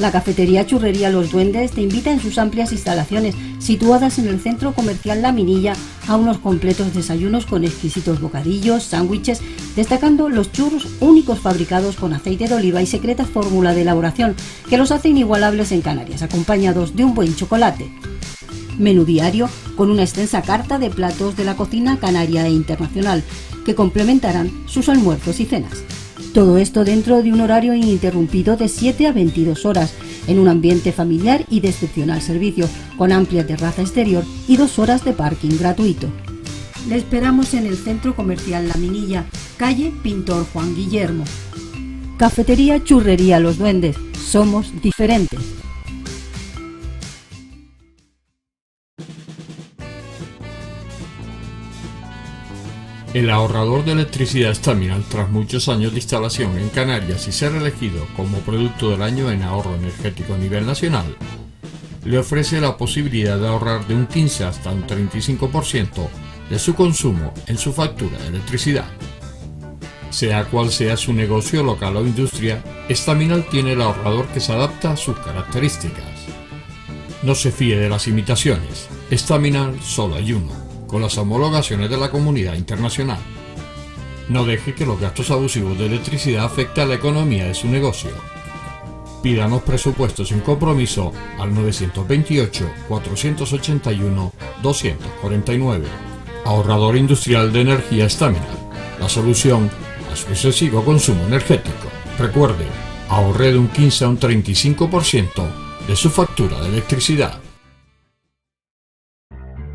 La cafetería Churrería Los Duendes te invita en sus amplias instalaciones, situadas en el centro comercial La Minilla, a unos completos desayunos con exquisitos bocadillos, sándwiches, destacando los churros únicos fabricados con aceite de oliva y secreta fórmula de elaboración que los hace inigualables en Canarias, acompañados de un buen chocolate. Menú diario con una extensa carta de platos de la cocina canaria e internacional que complementarán sus almuerzos y cenas. Todo esto dentro de un horario ininterrumpido de 7 a 22 horas, en un ambiente familiar y de excepcional servicio, con amplia terraza exterior y 2 horas de parking gratuito. Le esperamos en el Centro Comercial La Minilla, calle Pintor Juan Guillermo. Cafetería Churrería Los Duendes. Somos diferentes. El ahorrador de electricidad Staminal, tras muchos años de instalación en Canarias y ser elegido como producto del año en ahorro energético a nivel nacional, le ofrece la posibilidad de ahorrar de un 15 hasta un 35% de su consumo en su factura de electricidad. Sea cual sea su negocio local o industria, Staminal tiene el ahorrador que se adapta a sus características. No se fíe de las imitaciones, Staminal solo hay uno, con las homologaciones de la comunidad internacional. No deje que los gastos abusivos de electricidad afecten a la economía de su negocio. Pídanos presupuestos sin compromiso al 928-481-249. Ahorrador industrial de energía Staminal, la solución a su excesivo consumo energético. Recuerde, ahorre de un 15 a un 35% de su factura de electricidad.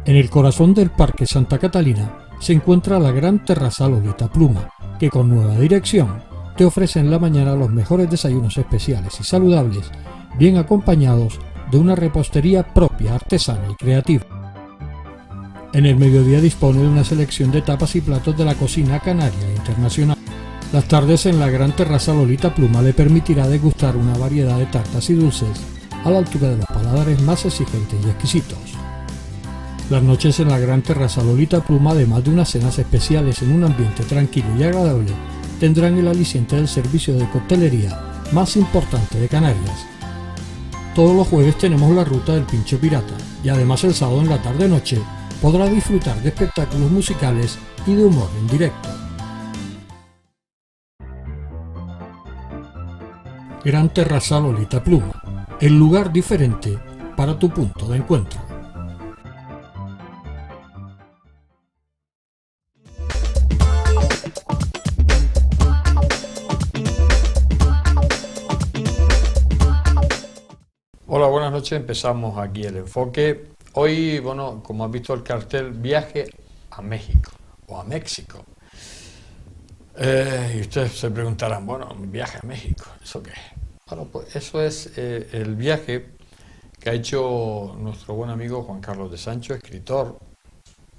En el corazón del Parque Santa Catalina se encuentra la gran terraza Lolita Pluma, que con nueva dirección te ofrece en la mañana los mejores desayunos especiales y saludables, bien acompañados de una repostería propia, artesana y creativa. En el mediodía dispone de una selección de tapas y platos de la cocina canaria e internacional. Las tardes en la gran terraza Lolita Pluma le permitirá degustar una variedad de tartas y dulces a la altura de los paladares más exigentes y exquisitos. Las noches en la gran terraza Lolita Pluma, además de unas cenas especiales en un ambiente tranquilo y agradable, tendrán el aliciente del servicio de coctelería más importante de Canarias. Todos los jueves tenemos la ruta del Pincho Pirata y además el sábado en la tarde-noche podrá disfrutar de espectáculos musicales y de humor en directo. Gran terraza Lolita Pluma, el lugar diferente para tu punto de encuentro. Hola, buenas noches. Empezamos aquí el enfoque. Hoy, bueno, como has visto el cartel, viaje a México o a México. Y ustedes se preguntarán, bueno, viaje a México, ¿eso qué es? Bueno, pues eso es el viaje que ha hecho nuestro buen amigo Juan Carlos de Sancho, escritor,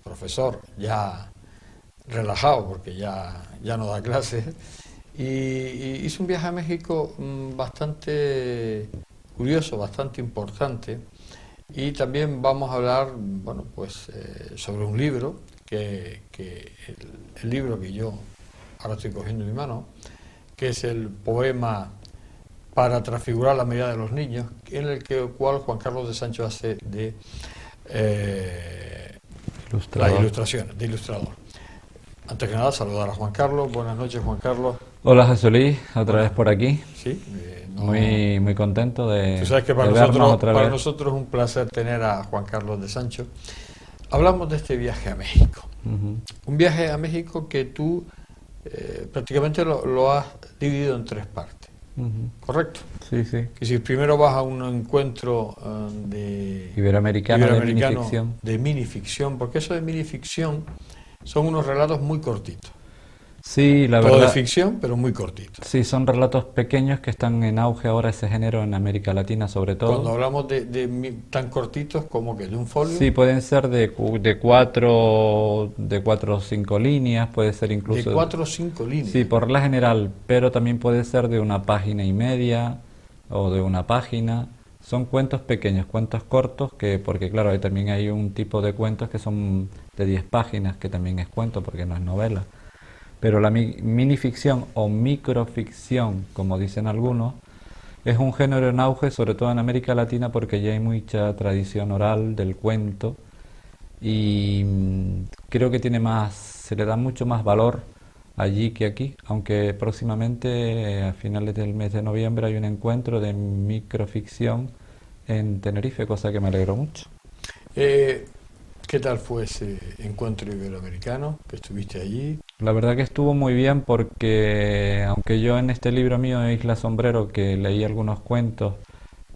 profesor, ya relajado porque ya no da clases, y hizo un viaje a México bastante curioso, bastante importante, y también vamos a hablar, bueno, pues sobre un libro que el libro que yo ahora estoy cogiendo en mi mano, que es el poema Para transfigurar la mirada de los niños, en el cual Juan Carlos de Sancho hace de las ilustraciones, de ilustrador. Antes que nada, saludar a Juan Carlos. Buenas noches, Juan Carlos. Hola, José Luis, otra vez por aquí. Sí. Muy contento de, tú sabes que para nosotros es un placer tener a Juan Carlos de Sancho. Hablamos de este viaje a México. Un viaje a México que tú prácticamente lo has dividido en 3 partes. ¿Correcto? Sí, sí. Que si primero vas a un encuentro de iberoamericano de minificción, porque eso de minificción son unos relatos muy cortitos. Sí, la Todo verdad. de ficción, pero muy cortitos. Sí, son relatos pequeños que están en auge ahora ese género en América Latina sobre todo. Cuando hablamos de tan cortitos como que de un folio. Sí, pueden ser de 4 o 5 líneas, puede ser incluso... De 4 o 5 líneas. Sí, por la general, pero también puede ser de 1,5 páginas o de 1 página. Son cuentos pequeños, cuentos cortos, porque claro, también hay un tipo de cuentos que son de 10 páginas, que también es cuento porque no es novela. Pero la minificción o microficción, como dicen algunos, Es un género en auge, sobre todo en América Latina, porque ya hay mucha tradición oral del cuento y creo que tiene más, se le da mucho más valor allí que aquí, aunque próximamente a finales del mes de noviembre hay un encuentro de microficción en Tenerife, cosa que me alegro mucho. ¿Qué tal fue ese encuentro iberoamericano que estuviste allí? La verdad que estuvo muy bien porque aunque yo en este libro mío de Isla Sombrero, que leí algunos cuentos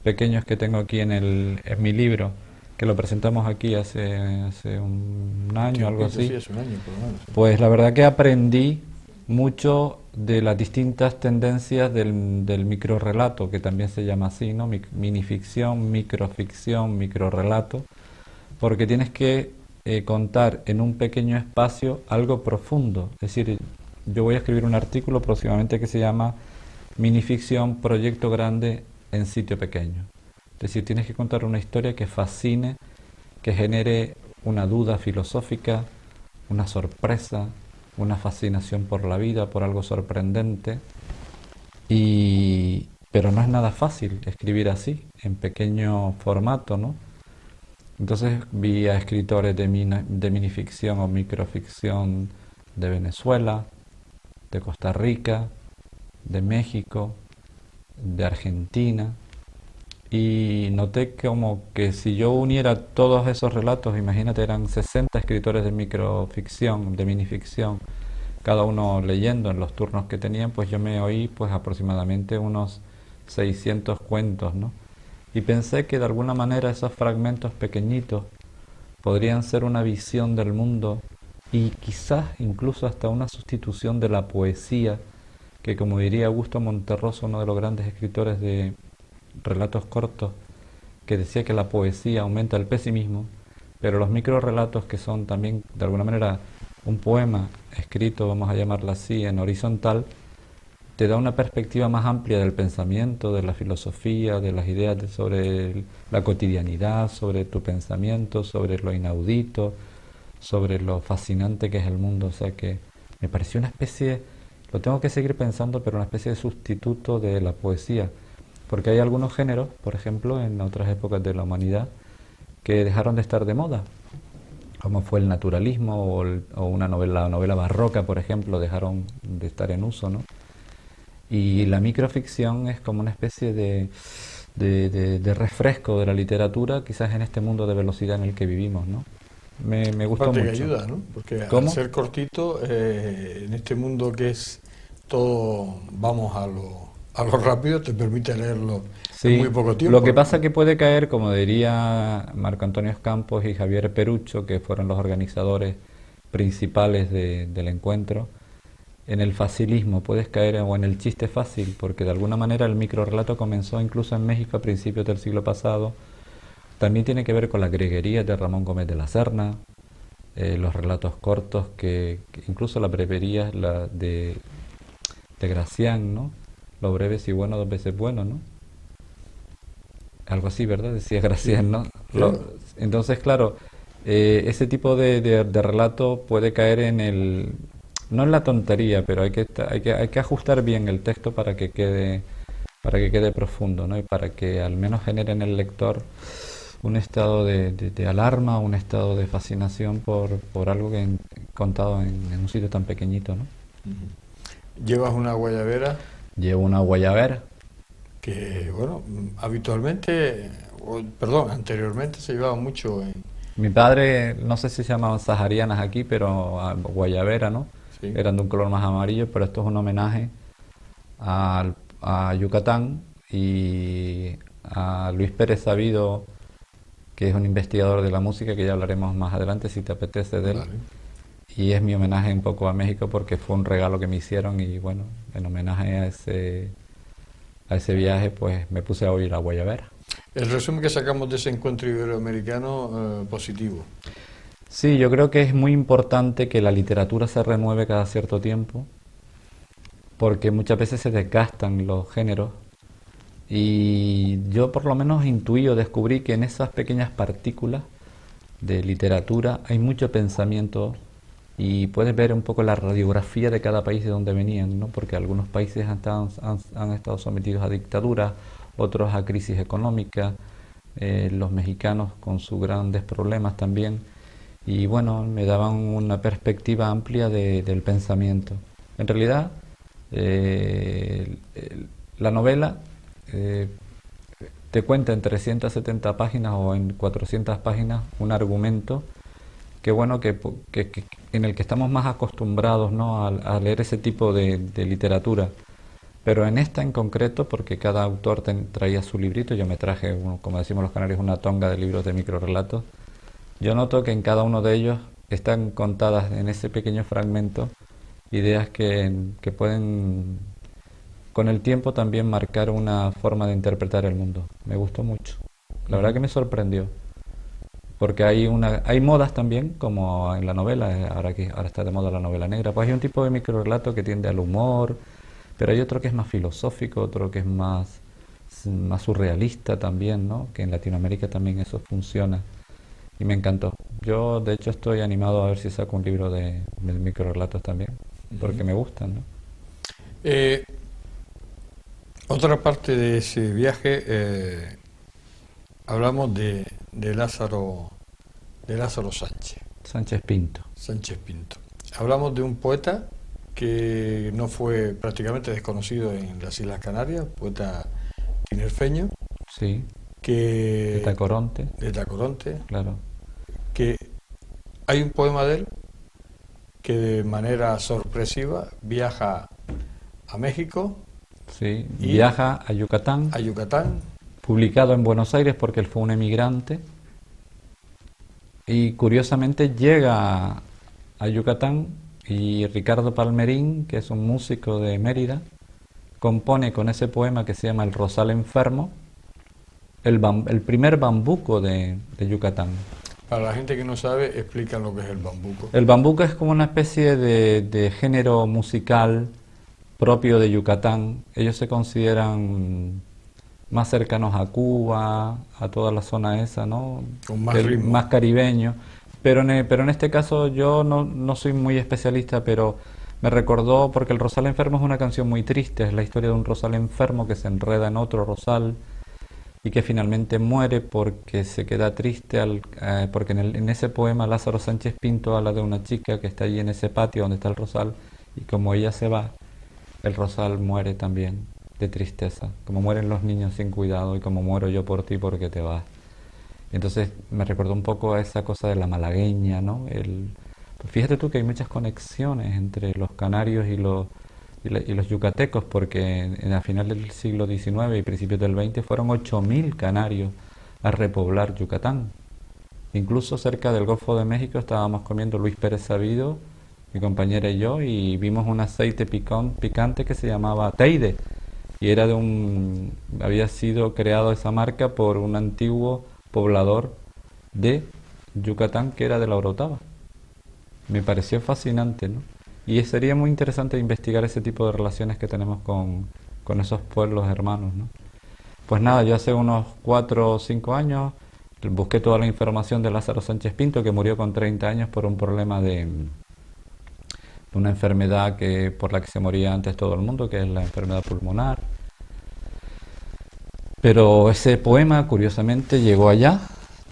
pequeños que tengo aquí en mi libro, que lo presentamos aquí hace un año, algo Tiempito, sí, así, hace un año por lo menos. Sí. pues la verdad que aprendí mucho de las distintas tendencias del microrrelato, que también se llama así, ¿no? Minificción, microficción, microrrelato, porque tienes que contar en un pequeño espacio algo profundo. Es decir, yo voy a escribir un artículo próximamente que se llama Minificción, proyecto grande en sitio pequeño. Es decir, tienes que contar una historia que fascine, que genere una duda filosófica, una sorpresa, una fascinación por la vida, por algo sorprendente. Pero no es nada fácil escribir así, en pequeño formato, ¿no? Entonces vi a escritores de minificción o microficción de Venezuela, de Costa Rica, de México, de Argentina, y noté como que si yo uniera todos esos relatos, imagínate, eran 60 escritores de microficción, de minificción, cada uno leyendo en los turnos que tenían, pues yo me oí pues aproximadamente unos 600 cuentos, ¿no? Y pensé que de alguna manera esos fragmentos pequeñitos podrían ser una visión del mundo y quizás incluso hasta una sustitución de la poesía, que como diría Augusto Monterroso, uno de los grandes escritores de relatos cortos, que decía que la poesía aumenta el pesimismo, pero los microrelatos, que son también de alguna manera un poema escrito, vamos a llamarlo así, en horizontal, te da una perspectiva más amplia del pensamiento, de la filosofía, de las ideas sobre la cotidianidad, sobre tu pensamiento, sobre lo inaudito, sobre lo fascinante que es el mundo. O sea que me pareció una especie, lo tengo que seguir pensando, pero una especie de sustituto de la poesía. Porque hay algunos géneros, por ejemplo, en otras épocas de la humanidad, que dejaron de estar de moda, como fue el naturalismo o una novela, la novela barroca, por ejemplo, dejaron de estar en uso, ¿no? Y la microficción es como una especie de refresco de la literatura, quizás en este mundo de velocidad en el que vivimos, ¿no? Me gustó Aparte mucho. que ayuda, ¿no? Porque ¿Cómo? al ser cortito, en este mundo que es todo, vamos a lo rápido, te permite leerlo en Sí, muy poco tiempo. lo que ¿no? pasa que puede caer, como diría Marco Antonio Campos y Javier Perucho, que fueron los organizadores principales del encuentro, en el facilismo, puedes caer o en el chiste fácil, porque de alguna manera el microrrelato comenzó incluso en México a principios del siglo pasado. También tiene que ver con las greguerías de Ramón Gómez de la Serna, los relatos cortos, que incluso las breverías de Gracián, ¿no? Lo breve si bueno, dos veces bueno, ¿no? Algo así, ¿verdad? Decía Gracián, ¿no? Entonces, claro, ese tipo de relato puede caer no en la tontería, pero hay que ajustar bien el texto para que quede profundo, ¿no? Y para que al menos genere en el lector un estado de alarma, un estado de fascinación por algo que contado en un sitio tan pequeñito, ¿no? Llevas una guayabera Llevo una guayabera. que, bueno, anteriormente se llevaba mucho en... Mi padre, no sé si se llamaban saharianas aquí, pero guayabera, ¿no? Sí. Eran de un color más amarillo, pero esto es un homenaje a Yucatán y a Luis Pérez Sabido, que es un investigador de la música, que ya hablaremos más adelante si te apetece de él. Vale. Y es mi homenaje un poco a México porque fue un regalo que me hicieron y bueno, en homenaje a ese viaje pues me puse a oír la guayabera. El resumen que sacamos de ese encuentro iberoamericano, positivo. Sí, yo creo que es muy importante que la literatura se renueve cada cierto tiempo, porque muchas veces se desgastan los géneros y yo por lo menos intuí o descubrí que en esas pequeñas partículas de literatura hay mucho pensamiento y puedes ver un poco la radiografía de cada país de donde venían, ¿no? Porque algunos países han estado sometidos a dictaduras, otros a crisis económica, los mexicanos con sus grandes problemas también, y bueno, me daban una perspectiva amplia del pensamiento. En realidad, la novela te cuenta en 370 páginas o en 400 páginas un argumento que bueno, en el que estamos más acostumbrados, ¿no?, a leer ese tipo de literatura. Pero en esta en concreto, porque cada autor traía su librito, yo me traje, como decimos los canarios, una tonga de libros de microrelatos. Yo noto que en cada uno de ellos están contadas en ese pequeño fragmento ideas que pueden con el tiempo también marcar una forma de interpretar el mundo. Me gustó mucho. La verdad que me sorprendió. Porque hay modas también, como en la novela, ahora está de moda la novela negra, pues hay un tipo de microrelato que tiende al humor, pero hay otro que es más filosófico, otro que es más surrealista también, ¿no? Que en Latinoamérica también eso funciona. Y me encantó. Yo, de hecho, estoy animado a ver si saco un libro de microrelatos también, porque me gustan, ¿no? Otra parte de ese viaje, hablamos de Lázaro Sánchez. Sánchez Pinto. Sánchez Pinto. Hablamos de un poeta que no fue prácticamente desconocido en las Islas Canarias, poeta tinerfeño. Sí. De Tacoronte. De Tacoronte. Claro. Que hay un poema de él que de manera sorpresiva viaja a México. Sí, viaja a Yucatán. A Yucatán. Publicado en Buenos Aires porque él fue un emigrante. Y curiosamente llega a Yucatán y Ricardo Palmerín, que es un músico de Mérida, compone con ese poema que se llama El Rosal Enfermo, el primer bambuco de Yucatán. Para la gente que no sabe, explican lo que es el bambuco. El bambuco es como una especie de género musical propio de Yucatán. Ellos se consideran más cercanos a Cuba, a toda la zona esa, ¿no? Con más ritmo. Más caribeño. Pero en este caso yo no soy muy especialista, pero me recordó, porque El Rosal Enfermo es una canción muy triste, es la historia de un rosal enfermo que se enreda en otro rosal y que finalmente muere porque se queda triste, porque en ese poema Lázaro Sánchez Pinto habla de una chica que está allí en ese patio donde está el rosal, y como ella se va, el rosal muere también de tristeza, como mueren los niños sin cuidado y como muero yo por ti porque te vas. Entonces me recordó un poco a esa cosa de la malagueña, ¿no? Pues fíjate tú que hay muchas conexiones entre los canarios y los yucatecos, porque a final del siglo XIX y principios del XX fueron 8.000 canarios a repoblar Yucatán. Incluso cerca del Golfo de México estábamos comiendo Luis Pérez Sabido, mi compañera y yo, y vimos un aceite picante que se llamaba Teide, y había sido creado esa marca por un antiguo poblador de Yucatán que era de la Orotava. Me pareció fascinante, ¿no? Y sería muy interesante investigar ese tipo de relaciones que tenemos con esos pueblos hermanos, ¿no? Pues nada, yo hace unos 4 o 5 años busqué toda la información de Lázaro Sánchez Pinto, que murió con 30 años por un problema de una enfermedad por la que se moría antes todo el mundo, que es la enfermedad pulmonar. Pero ese poema, curiosamente, llegó allá.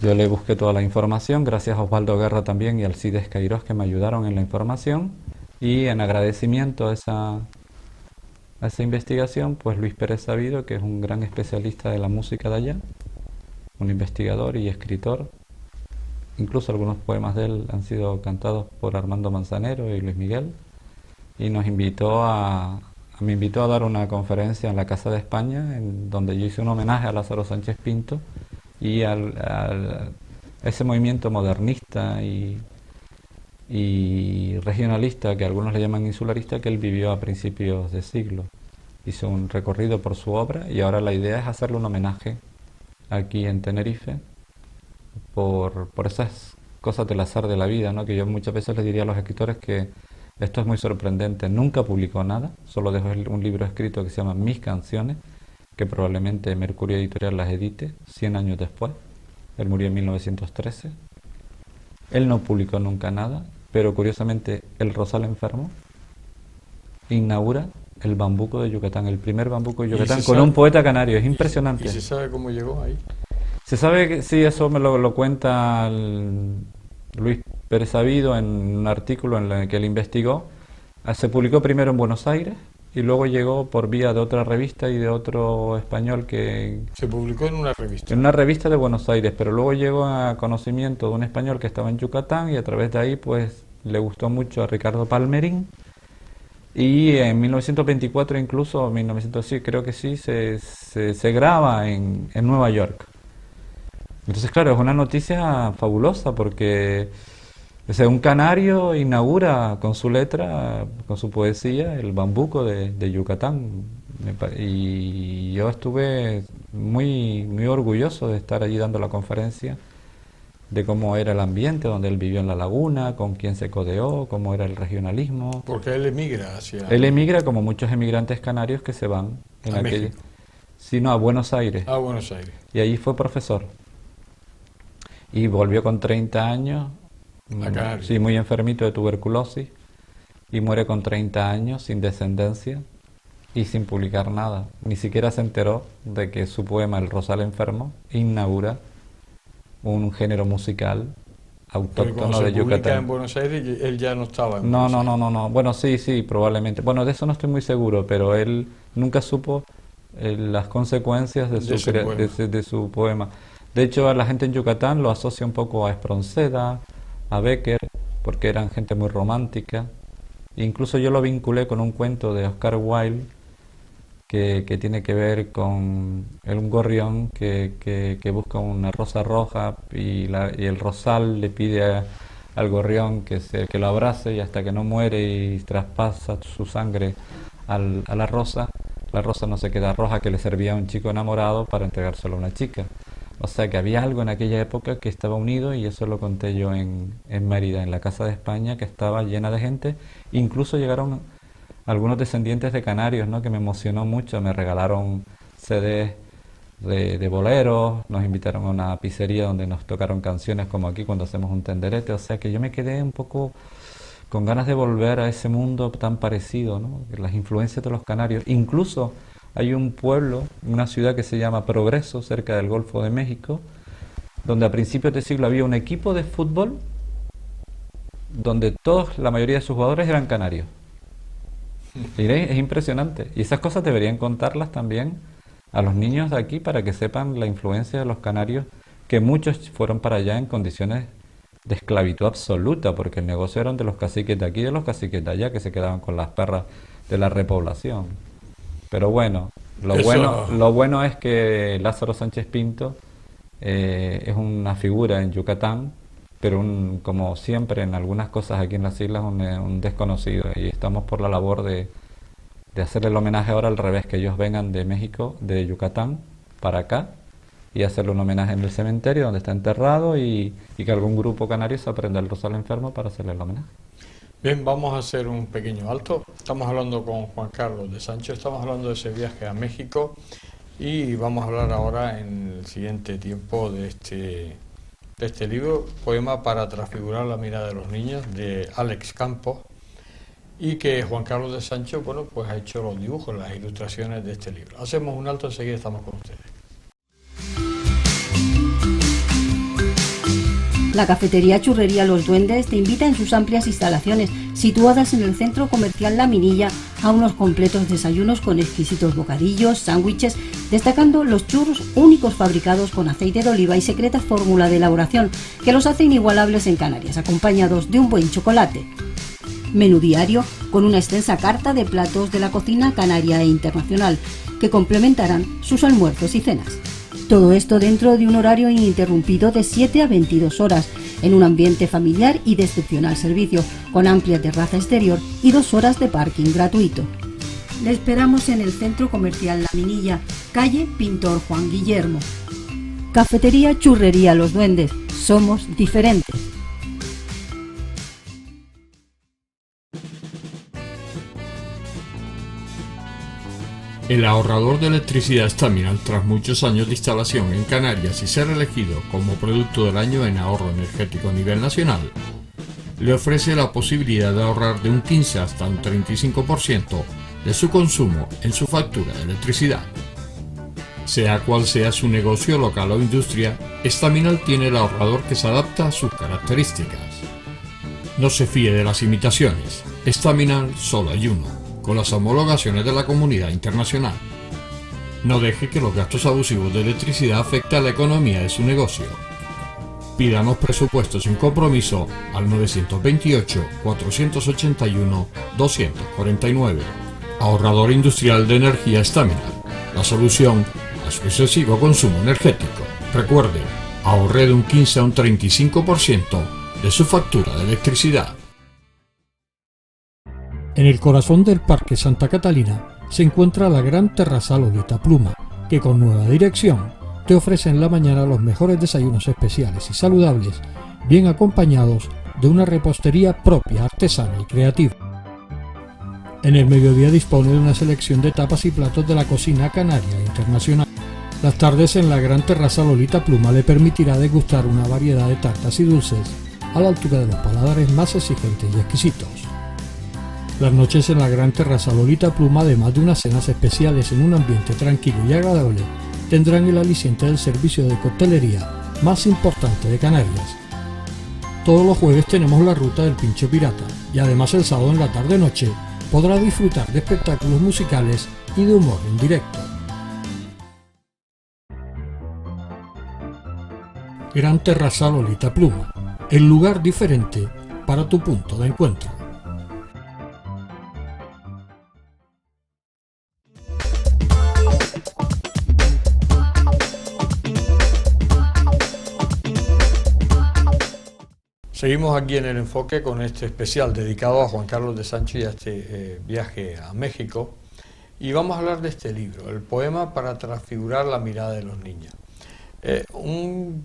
Yo le busqué toda la información, gracias a Osvaldo Guerra también y Alcides Cairós, que me ayudaron en la información. Y en agradecimiento a esa investigación, pues Luis Pérez Sabido, que es un gran especialista de la música de allá, un investigador y escritor. Incluso algunos poemas de él han sido cantados por Armando Manzanero y Luis Miguel. Y me invitó a dar una conferencia en la Casa de España, en donde yo hice un homenaje a Lázaro Sánchez Pinto y a ese movimiento modernista y regionalista, que algunos le llaman insularista, que él vivió a principios de siglo. Hizo un recorrido por su obra y ahora la idea es hacerle un homenaje aquí en Tenerife por esas cosas del azar de la vida, ¿no? Que yo muchas veces les diría a los escritores que esto es muy sorprendente. Nunca publicó nada, solo dejó un libro escrito que se llama Mis Canciones, que probablemente Mercurio Editorial las edite 100 años después. Él murió en 1913. Él no publicó nunca nada, pero curiosamente El Rosal Enfermo inaugura el bambuco de Yucatán, el primer bambuco de Yucatán, con un poeta canario, es impresionante. ¿Y se sabe cómo llegó ahí? Se sabe que sí, eso me lo cuenta Luis Pérez Sabido en un artículo en el que él investigó. Se publicó primero en Buenos Aires y luego llegó por vía de otra revista y de otro español que... Se publicó en una revista. En una revista de Buenos Aires, pero luego llegó a conocimiento de un español que estaba en Yucatán y a través de ahí pues le gustó mucho a Ricardo Palmerín. Y en 1924 incluso, 1900, sí, creo que sí, se graba en Nueva York. Entonces, claro, es una noticia fabulosa porque o sea, un canario inaugura con su letra, con su poesía, el bambuco de Yucatán. Y yo estuve muy orgulloso de estar allí dando la conferencia, de cómo era el ambiente donde él vivió en la laguna, con quién se codeó, cómo era el regionalismo. Porque él emigra hacia... Él emigra como muchos emigrantes canarios que se van en ¿A México? Sí, no, a Buenos Aires. A Buenos Aires. Y allí fue profesor. Y volvió con 30 años, sí, muy enfermito de tuberculosis, y muere con 30 años sin descendencia y sin publicar nada. Ni siquiera se enteró de que su poema El Rosal Enfermo inaugura un género musical autóctono de Yucatán. En Buenos Aires, él ya no estaba en No, Buenos Aires. no. Bueno, sí, probablemente. Bueno, de eso no estoy muy seguro, pero él nunca supo las consecuencias de su poema. De hecho, la gente en Yucatán lo asocia un poco a Espronceda, a Bécquer, porque eran gente muy romántica. Incluso yo lo vinculé con un cuento de Oscar Wilde que tiene que ver con un gorrión que busca una rosa roja y el rosal le pide al gorrión que lo abrace, y hasta que no muere y traspasa su sangre a la rosa no se queda roja, que le servía a un chico enamorado para entregárselo a una chica. O sea que había algo en aquella época que estaba unido, y eso lo conté yo en Mérida, en la Casa de España, que estaba llena de gente. Incluso llegaron algunos descendientes de canarios, ¿no?, que me emocionó mucho. Me regalaron CDs de boleros, nos invitaron a una pizzería donde nos tocaron canciones como aquí cuando hacemos un tenderete. O sea que yo me quedé un poco con ganas de volver a ese mundo tan parecido, ¿no?, las influencias de los canarios. Incluso hay un pueblo, una ciudad que se llama Progreso, cerca del Golfo de México, donde a principios de siglo había un equipo de fútbol donde la mayoría de sus jugadores eran canarios. Y es impresionante. Y esas cosas deberían contarlas también a los niños de aquí para que sepan la influencia de los canarios, que muchos fueron para allá en condiciones de esclavitud absoluta, porque el negocio eran de los caciques de aquí y de los caciques de allá, que se quedaban con las perras de la repoblación. Pero bueno, lo bueno es que Lázaro Sánchez Pinto es una figura en Yucatán, pero como siempre en algunas cosas aquí en las islas, un desconocido. Y estamos por la labor de hacerle el homenaje ahora al revés, que ellos vengan de México, de Yucatán, para acá, y hacerle un homenaje en el cementerio donde está enterrado, y que algún grupo canario se aprenda el Rosal Enfermo para hacerle el homenaje. Bien, vamos a hacer un pequeño alto. Estamos hablando con Juan Carlos de Sancho, estamos hablando de ese viaje a México, y vamos a hablar ahora en el siguiente tiempo de este libro, Poema para transfigurar la mirada de los niños, de Alex Campos, y que Juan Carlos de Sancho, bueno, pues ha hecho los dibujos, las ilustraciones de este libro. Hacemos un alto, enseguida estamos con ustedes. La cafetería Churrería Los Duendes te invita en sus amplias instalaciones, situadas en el centro comercial La Minilla, a unos completos desayunos con exquisitos bocadillos, sándwiches, destacando los churros únicos fabricados con aceite de oliva y secreta fórmula de elaboración que los hace inigualables en Canarias, acompañados de un buen chocolate. Menú diario con una extensa carta de platos de la cocina canaria e internacional que complementarán sus almuerzos y cenas. Todo esto dentro de un horario ininterrumpido de 7 a 22 horas, en un ambiente familiar y de excepcional servicio, con amplia terraza exterior y 2 horas de parking gratuito. Le esperamos en el Centro Comercial La Minilla, calle Pintor Juan Guillermo. Cafetería Churrería Los Duendes, somos diferentes. El ahorrador de electricidad Staminal, tras muchos años de instalación en Canarias y ser elegido como producto del año en ahorro energético a nivel nacional, le ofrece la posibilidad de ahorrar de un 15 hasta un 35% de su consumo en su factura de electricidad. Sea cual sea su negocio local o industria, Staminal tiene el ahorrador que se adapta a sus características. No se fíe de las imitaciones. Staminal solo hay uno, con las homologaciones de la comunidad internacional. No deje que los gastos abusivos de electricidad afecten a la economía de su negocio. Pídanos presupuestos sin compromiso al 928-481-249. Ahorrador industrial de energía Staminal. La solución a su excesivo consumo energético. Recuerde, ahorre de un 15 a un 35% de su factura de electricidad. En el corazón del Parque Santa Catalina se encuentra la gran terrazal Olita Pluma, que con nueva dirección te ofrece en la mañana los mejores desayunos especiales y saludables, bien acompañados de una repostería propia, artesana y creativa. En el mediodía dispone de una selección de tapas y platos de la cocina canaria e internacional. Las tardes en la gran terraza Olita Pluma le permitirá degustar una variedad de tartas y dulces a la altura de los paladares más exigentes y exquisitos. Las noches en la gran terraza Olita Pluma, además de unas cenas especiales en un ambiente tranquilo y agradable, tendrán el aliciente del servicio de coctelería más importante de Canarias. Todos los jueves tenemos la ruta del Pincho Pirata y además el sábado en la tarde-noche podrá disfrutar de espectáculos musicales y de humor en directo. Gran Terrazal Olita Pluma, el lugar diferente para tu punto de encuentro. Seguimos aquí en el enfoque con este especial dedicado a Juan Carlos de Sancho y a este viaje a México, y vamos a hablar de este libro, El poema para transfigurar la mirada de los niños. Un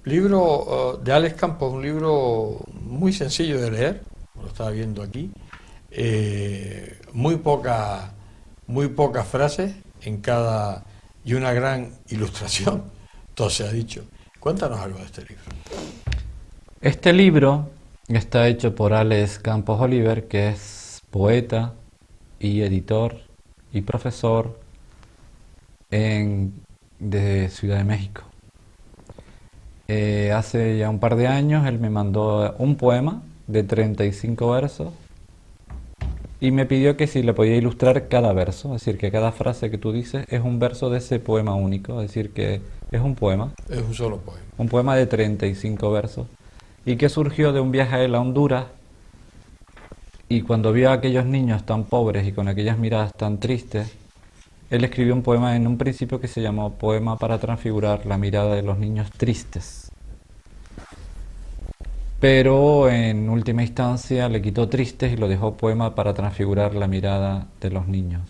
libro de Alex Campos, un libro muy sencillo de leer, lo estaba viendo aquí, muy pocas frases en cada y una gran ilustración, todo se ha dicho. Cuéntanos algo de este libro. Este libro está hecho por Alex Campos Oliver, que es poeta y editor y profesor de Ciudad de México. Hace ya un par de años él me mandó un poema de 35 versos y me pidió que si le podía ilustrar cada verso, es decir, que cada frase que tú dices es un verso de ese poema único, es decir, que es un poema. Es un solo poema. Un poema de 35 versos. Y que surgió de un viaje a él a Honduras, y cuando vio a aquellos niños tan pobres y con aquellas miradas tan tristes, él escribió un poema en un principio que se llamó Poema para transfigurar la mirada de los niños tristes. Pero en última instancia le quitó tristes y lo dejó Poema para transfigurar la mirada de los niños.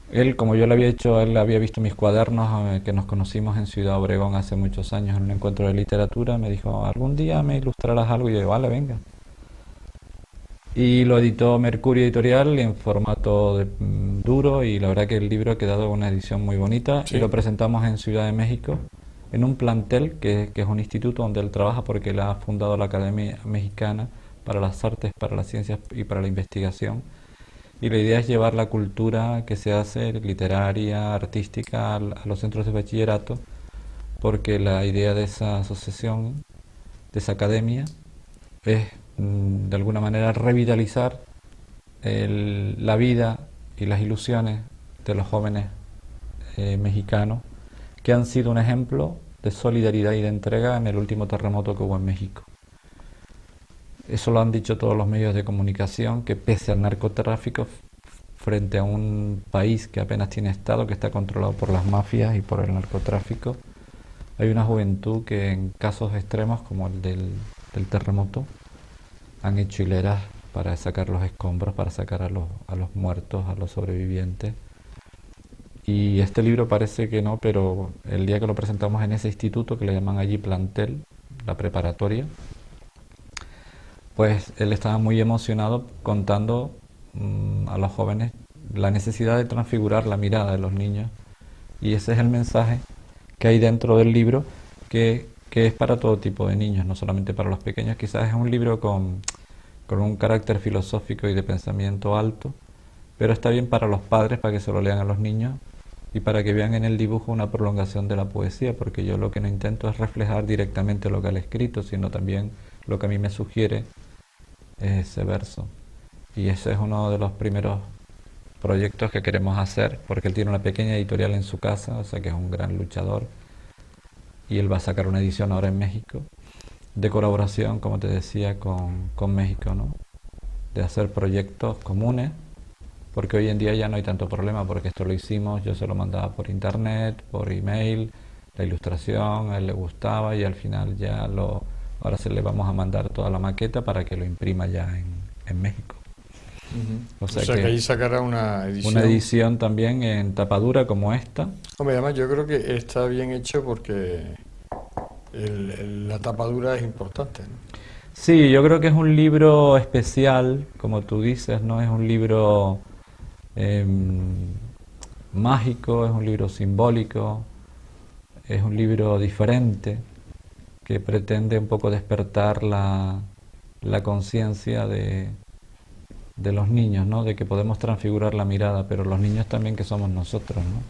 Él, como yo le había hecho, él había visto mis cuadernos que nos conocimos en Ciudad Obregón hace muchos años en un encuentro de literatura. Me dijo, algún día me ilustrarás algo, y yo, vale, venga. Y lo editó Mercurio Editorial en formato duro, y la verdad que el libro ha quedado una edición muy bonita. Sí. Y lo presentamos en Ciudad de México, en un plantel que es un instituto donde él trabaja, porque él ha fundado la Academia Mexicana para las Artes, para las Ciencias y para la Investigación. Y la idea es llevar la cultura que se hace literaria, artística, a los centros de bachillerato, porque la idea de esa asociación, de esa academia, es de alguna manera revitalizar la vida y las ilusiones de los jóvenes mexicanos, que han sido un ejemplo de solidaridad y de entrega en el último terremoto que hubo en México. Eso lo han dicho todos los medios de comunicación, que pese al narcotráfico, frente a un país que apenas tiene Estado, que está controlado por las mafias y por el narcotráfico, hay una juventud que en casos extremos como el del terremoto han hecho hileras para sacar los escombros, para sacar a los muertos, a los sobrevivientes. Y este libro parece que no, pero el día que lo presentamos en ese instituto, que le llaman allí plantel, la preparatoria, pues él estaba muy emocionado contando a los jóvenes la necesidad de transfigurar la mirada de los niños, y ese es el mensaje que hay dentro del libro, que es para todo tipo de niños, no solamente para los pequeños. Quizás es un libro con un carácter filosófico y de pensamiento alto, pero está bien para los padres, para que se lo lean a los niños y para que vean en el dibujo una prolongación de la poesía, porque yo lo que no intento es reflejar directamente lo que él ha escrito, sino también lo que a mí me sugiere es ese verso. Y ese es uno de los primeros proyectos que queremos hacer, porque él tiene una pequeña editorial en su casa, o sea que es un gran luchador, y él va a sacar una edición ahora en México, de colaboración, como te decía, con México, ¿no? De hacer proyectos comunes, porque hoy en día ya no hay tanto problema, porque esto lo hicimos, yo se lo mandaba por internet, por email, la ilustración, a él le gustaba y al final ahora se le vamos a mandar toda la maqueta para que lo imprima ya en México. O sea que ahí sacará una edición. Una edición también en tapadura como esta. Hombre, además yo creo que está bien hecho porque la tapadura es importante, ¿no? Sí, yo creo que es un libro especial, como tú dices, ¿no? Es un libro mágico, es un libro simbólico, es un libro diferente que pretende un poco despertar la conciencia de los niños, ¿no? De que podemos transfigurar la mirada, pero los niños también que somos nosotros, ¿no?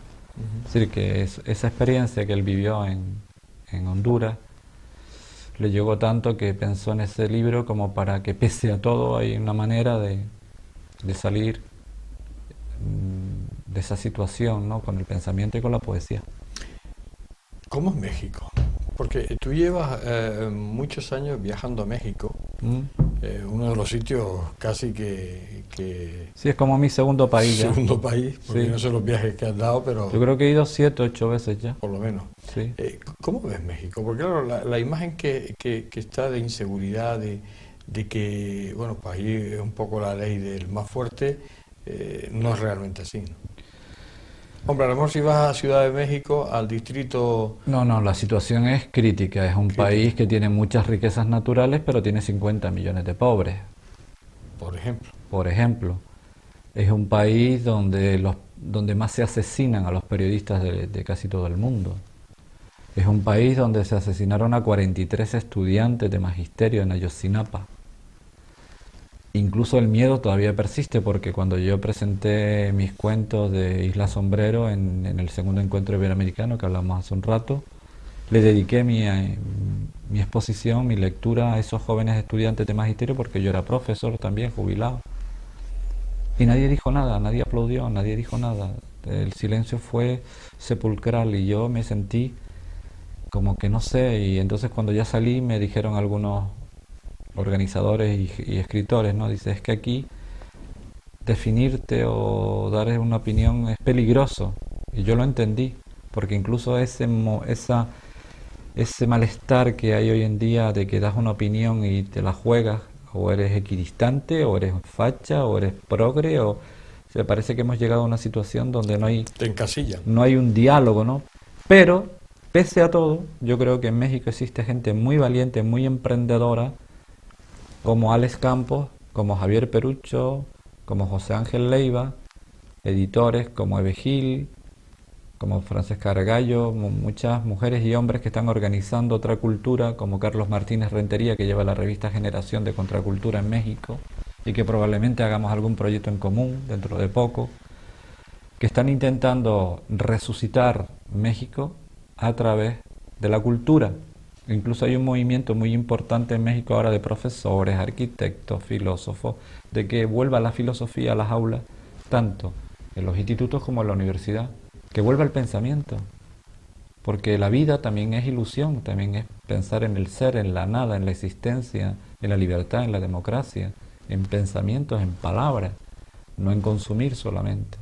Es decir, que esa experiencia que él vivió en Honduras le llegó tanto que pensó en ese libro como para que pese a todo hay una manera de salir de esa situación, ¿no? Con el pensamiento y con la poesía. ¿Cómo es México? Porque tú llevas muchos años viajando a México, uno de los sitios casi que... Sí, es como mi segundo país ya. Segundo país, porque Sí. no sé los viajes que has dado, pero... Yo creo que he ido 7, 8 veces ya. Por lo menos. Sí. ¿Cómo ves México? Porque claro, la imagen que está de inseguridad, de que, bueno, pues ahí es un poco la ley del más fuerte, no es realmente así, ¿no? Hombre, a lo mejor si vas a Ciudad de México, al distrito... No, la situación es crítica. Es un país que tiene muchas riquezas naturales, pero tiene 50 millones de pobres. Por ejemplo. Por ejemplo, es un país donde más se asesinan a los periodistas de casi todo el mundo. Es un país donde se asesinaron a 43 estudiantes de magisterio en Ayotzinapa. Incluso el miedo todavía persiste, porque cuando yo presenté mis cuentos de Isla Sombrero en el segundo encuentro iberoamericano que hablamos hace un rato, le dediqué mi exposición, mi lectura a esos jóvenes estudiantes de magisterio, porque yo era profesor también, jubilado. Y nadie dijo nada, nadie aplaudió, nadie dijo nada. El silencio fue sepulcral y yo me sentí como que no sé. Y entonces cuando ya salí me dijeron algunos organizadores y escritores, ¿no? Dice, es que aquí definirte o dar una opinión es peligroso. Y yo lo entendí, porque incluso ese malestar que hay hoy en día de que das una opinión y te la juegas, o eres equidistante, o eres facha, o eres progre, o se parece que hemos llegado a una situación donde Te encasillan. no hay un diálogo, ¿no? Pero, pese a todo, yo creo que en México existe gente muy valiente, muy emprendedora, como Alex Campos, como Javier Perucho, como José Ángel Leiva, editores como Eve Gil, como Francesca Argallo, muchas mujeres y hombres que están organizando otra cultura, como Carlos Martínez Rentería, que lleva la revista Generación de Contracultura en México, y que probablemente hagamos algún proyecto en común dentro de poco, que están intentando resucitar México a través de la cultura. Incluso hay un movimiento muy importante en México ahora de profesores, arquitectos, filósofos, de que vuelva la filosofía a las aulas, tanto en los institutos como en la universidad, que vuelva el pensamiento, porque la vida también es ilusión, también es pensar en el ser, en la nada, en la existencia, en la libertad, en la democracia, en pensamientos, en palabras, no en consumir solamente,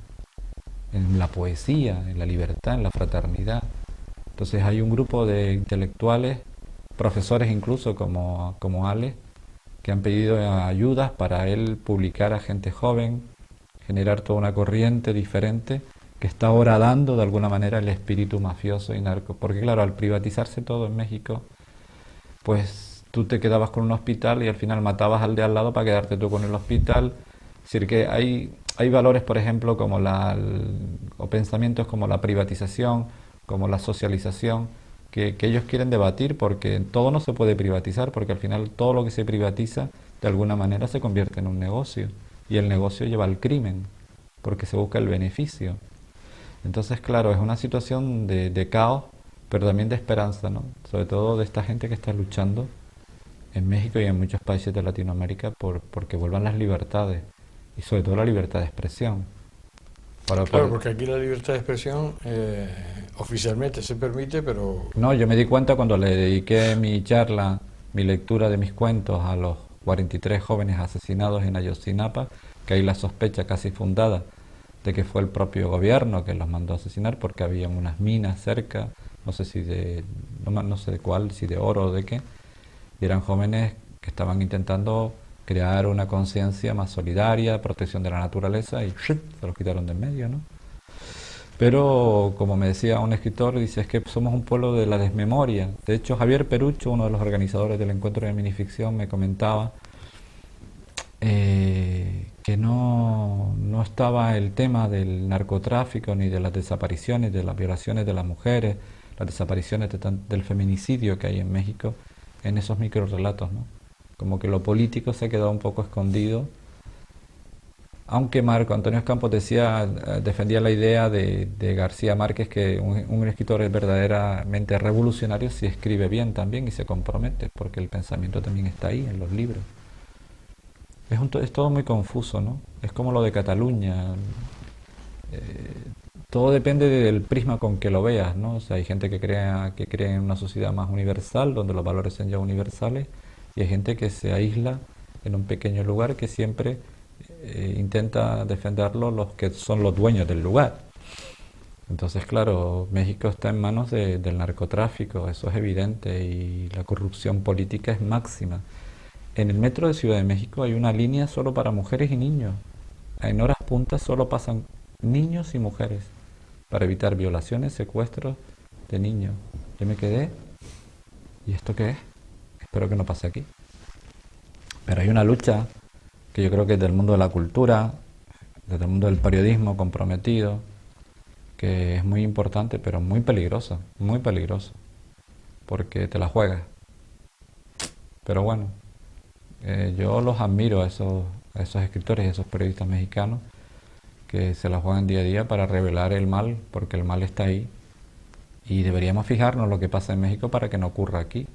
en la poesía, en la libertad, en la fraternidad. Entonces hay un grupo de intelectuales, profesores incluso como Ale, que han pedido ayudas para él publicar a gente joven, generar toda una corriente diferente que está ahora dando de alguna manera el espíritu mafioso y narco. Porque claro, al privatizarse todo en México, pues tú te quedabas con un hospital y al final matabas al de al lado para quedarte tú con el hospital. Es decir, que hay valores, por ejemplo, como o pensamientos como la privatización, como la socialización, que ellos quieren debatir, porque todo no se puede privatizar, porque al final todo lo que se privatiza de alguna manera se convierte en un negocio, y el negocio lleva al crimen, porque se busca el beneficio. Entonces, claro, es una situación de caos, pero también de esperanza, ¿no? Sobre todo de esta gente que está luchando en México y en muchos países de Latinoamérica porque vuelvan las libertades, y sobre todo la libertad de expresión. Claro, porque aquí la libertad de expresión oficialmente se permite, pero... No, yo me di cuenta cuando le dediqué mi charla, mi lectura de mis cuentos a los 43 jóvenes asesinados en Ayotzinapa, que hay la sospecha casi fundada de que fue el propio gobierno que los mandó a asesinar porque había unas minas cerca, no sé si no sé de cuál, si de oro o de qué, y eran jóvenes que estaban intentando crear una conciencia más solidaria, protección de la naturaleza, y se los quitaron de en medio, ¿no? Pero, como me decía un escritor, dice, es que somos un pueblo de la desmemoria. De hecho, Javier Perucho, uno de los organizadores del encuentro de minificción, me comentaba que no estaba el tema del narcotráfico, ni de las desapariciones, de las violaciones de las mujeres, las desapariciones del feminicidio que hay en México, en esos microrelatos, ¿no? Como que lo político se ha quedado un poco escondido, aunque Marco Antonio Campos defendía la idea de García Márquez, que un escritor es verdaderamente revolucionario si escribe bien también y se compromete, porque el pensamiento también está ahí en los libros. Es todo muy confuso, ¿no? Es como lo de Cataluña. Todo depende del prisma con que lo veas, ¿no? O sea, hay gente que cree en una sociedad más universal, donde los valores son ya universales, y hay gente que se aísla en un pequeño lugar que siempre intenta defenderlo los que son los dueños del lugar. Entonces, claro, México está en manos del narcotráfico, eso es evidente, y la corrupción política es máxima. En el metro de Ciudad de México hay una línea solo para mujeres y niños. En horas puntas solo pasan niños y mujeres para evitar violaciones, secuestros de niños. Yo me quedé, ¿y esto qué es? Espero que no pase aquí. Pero hay una lucha que yo creo que es del mundo de la cultura, desde el mundo del periodismo comprometido, que es muy importante, pero muy peligrosa, porque te la juegas. Pero bueno, yo los admiro a esos escritores y a esos periodistas mexicanos que se la juegan día a día para revelar el mal, porque el mal está ahí, y deberíamos fijarnos en lo que pasa en México para que no ocurra aquí.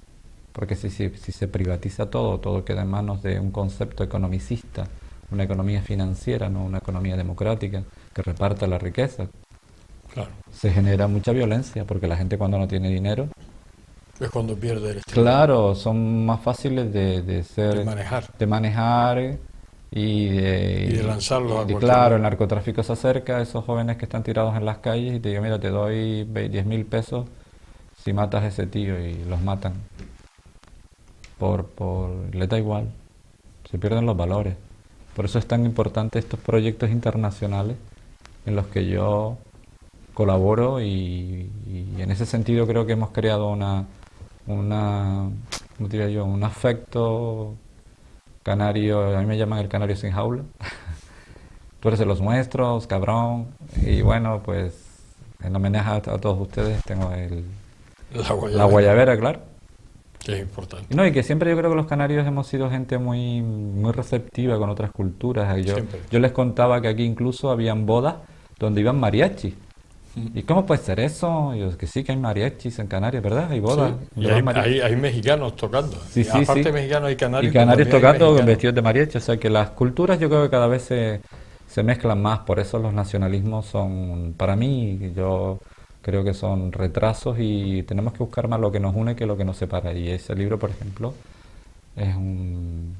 Porque si se privatiza todo queda en manos de un concepto economicista, una economía financiera, no una economía democrática que reparta la riqueza. Claro. Se genera mucha violencia porque la gente cuando no tiene dinero... Es cuando pierde el estilo. Claro, son más fáciles de manejar y de lanzarlos a cualquier claro, lugar. El narcotráfico se acerca a esos jóvenes que están tirados en las calles y te digo, mira, te doy 10.000 pesos si matas a ese tío, y los matan. Les da igual, se pierden los valores. Por eso es tan importante estos proyectos internacionales en los que yo colaboro, y en ese sentido creo que hemos creado ¿cómo diría yo? Un afecto canario. A mí me llaman el canario sin jaula. Tú eres de los nuestros, cabrón. Y bueno, pues en homenaje a todos ustedes tengo la guayabera, claro. Que es importante. No, y que siempre yo creo que los canarios hemos sido gente muy, muy receptiva con otras culturas. Yo les contaba que aquí incluso habían bodas donde iban mariachis. ¿Y cómo puede ser eso? Y yo, que sí, que hay mariachis en Canarias, ¿verdad? Hay bodas. Sí, y hay mexicanos tocando. Sí, aparte sí. mexicanos, hay canarios. Y canarios tocando vestidos de mariachi. O sea que las culturas yo creo que cada vez se mezclan más. Por eso los nacionalismos son, para mí, yo creo que son retrasos, y tenemos que buscar más lo que nos une que lo que nos separa. Y ese libro, por ejemplo, es un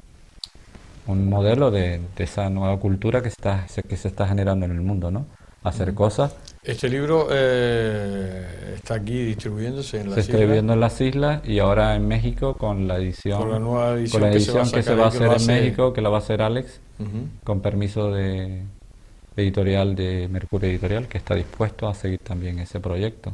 modelo de esa nueva cultura que se está generando en el mundo, ¿no? Hacer cosas. Este libro está aquí distribuyéndose en las islas. Se está distribuyendo en las islas, y ahora en México con la edición, con la nueva edición, que se va a hacer en México, que la va a hacer Alex, con permiso de editorial de Mercurio Editorial, que está dispuesto a seguir también ese proyecto.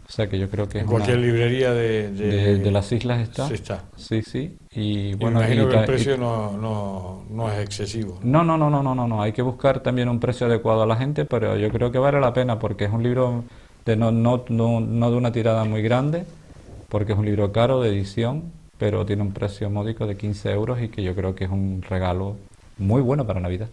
O sea que yo creo que en cualquier librería de las islas está. Sí, está. Sí. Y bueno, imagino que el precio no es excesivo. No. Hay que buscar también un precio adecuado a la gente, pero yo creo que vale la pena, porque es un libro no de una tirada muy grande, porque es un libro caro de edición, pero tiene un precio módico de 15 euros, y que yo creo que es un regalo muy bueno para Navidad.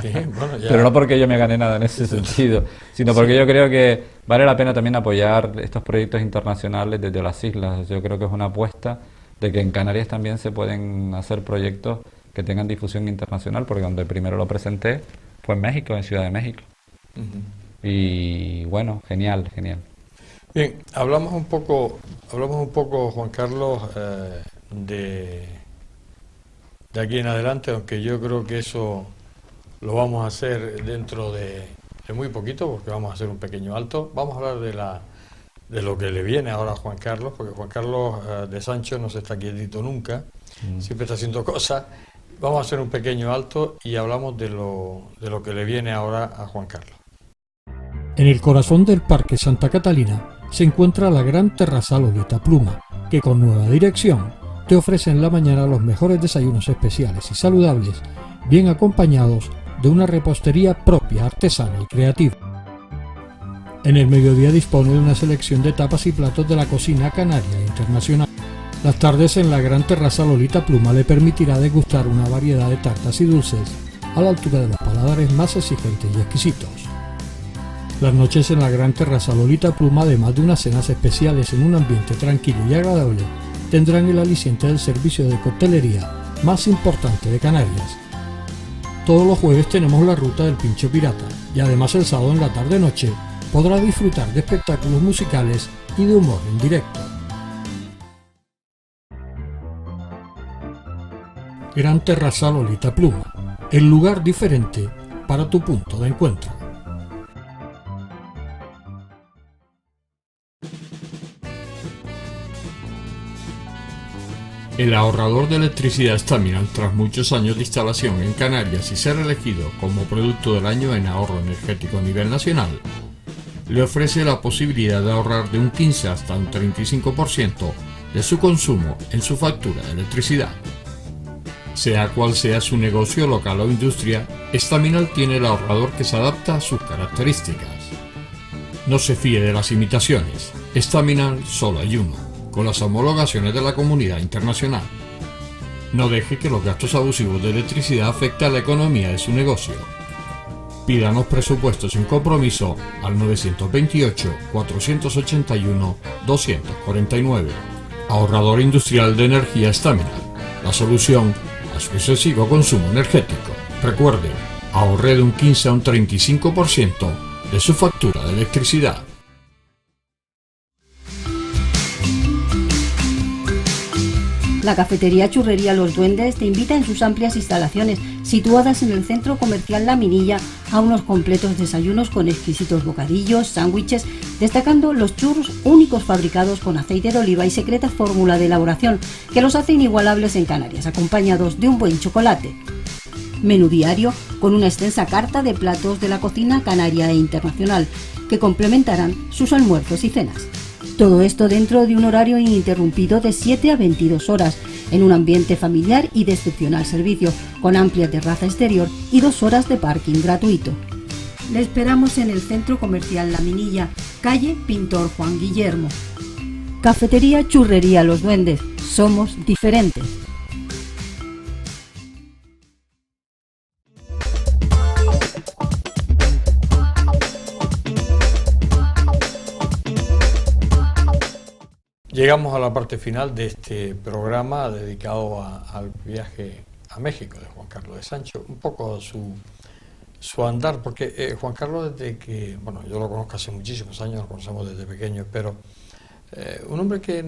Sí, bueno, ya. Pero no porque yo me gane nada en ese sentido, sino porque yo creo que vale la pena también apoyar estos proyectos internacionales desde las islas. Yo creo que es una apuesta de que en Canarias también se pueden hacer proyectos que tengan difusión internacional, porque donde primero lo presenté fue en México, en Ciudad de México. Y bueno, genial, genial. Bien, hablamos un poco, Juan Carlos, de aquí en adelante, aunque yo creo que eso lo vamos a hacer dentro de muy poquito, porque vamos a hacer un pequeño alto. Vamos a hablar de lo que le viene ahora a Juan Carlos, porque Juan Carlos de Sancho no se está quietito nunca, siempre está haciendo cosas. Vamos a hacer un pequeño alto y hablamos de lo que le viene ahora a Juan Carlos. En el corazón del Parque Santa Catalina se encuentra la gran terraza Lolita Pluma, que con nueva dirección te ofrece en la mañana los mejores desayunos especiales y saludables, bien acompañados de una repostería propia, artesana y creativa. En el mediodía dispone de una selección de tapas y platos de la cocina canaria e internacional. Las tardes en la gran terraza Lolita Pluma le permitirá degustar una variedad de tartas y dulces a la altura de los paladares más exigentes y exquisitos. Las noches en la gran terraza Lolita Pluma, además de unas cenas especiales en un ambiente tranquilo y agradable, tendrán el aliciente del servicio de coctelería más importante de Canarias. Todos los jueves tenemos la ruta del Pincho Pirata y además el sábado en la tarde-noche podrá disfrutar de espectáculos musicales y de humor en directo. Gran terraza Lolita Pluma, el lugar diferente para tu punto de encuentro. El ahorrador de electricidad Staminal, tras muchos años de instalación en Canarias y ser elegido como producto del año en ahorro energético a nivel nacional, le ofrece la posibilidad de ahorrar de un 15 hasta un 35% de su consumo en su factura de electricidad. Sea cual sea su negocio local o industria, Staminal tiene el ahorrador que se adapta a sus características. No se fíe de las imitaciones, Staminal solo hay uno, con las homologaciones de la comunidad internacional. No deje que los gastos abusivos de electricidad afecten a la economía de su negocio. Pídanos presupuestos sin compromiso al 928-481-249. Ahorrador industrial de energía Staminal, la solución a su excesivo consumo energético. Recuerde, ahorre de un 15 a un 35% de su factura de electricidad. La cafetería Churrería Los Duendes te invita en sus amplias instalaciones, situadas en el centro comercial La Minilla, a unos completos desayunos con exquisitos bocadillos, sándwiches, destacando los churros únicos fabricados con aceite de oliva y secreta fórmula de elaboración que los hace inigualables en Canarias, acompañados de un buen chocolate. Menú diario con una extensa carta de platos de la cocina canaria e internacional que complementarán sus almuerzos y cenas. Todo esto dentro de un horario ininterrumpido de 7 a 22 horas, en un ambiente familiar y de excepcional servicio, con amplia terraza exterior y 2 horas de parking gratuito. Le esperamos en el Centro Comercial La Minilla, calle Pintor Juan Guillermo. Cafetería Churrería Los Duendes, somos diferentes. Llegamos a la parte final de este programa dedicado al viaje a México de Juan Carlos de Sancho, un poco su andar, porque Juan Carlos, desde que, bueno, yo lo conozco hace muchísimos años, lo conocemos desde pequeños, pero un hombre que,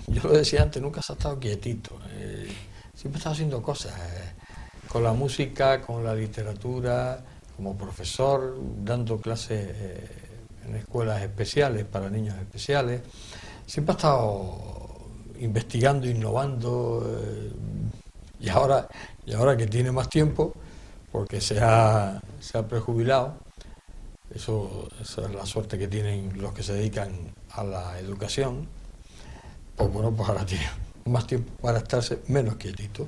yo lo decía antes, nunca se ha estado quietito, siempre ha estado haciendo cosas, con la música, con la literatura, como profesor, dando clases en escuelas especiales para niños especiales. Siempre ha estado investigando, innovando, y ahora que tiene más tiempo, porque se ha prejubilado, esa es la suerte que tienen los que se dedican a la educación, pues bueno, pues ahora tiene más tiempo para estarse menos quietito.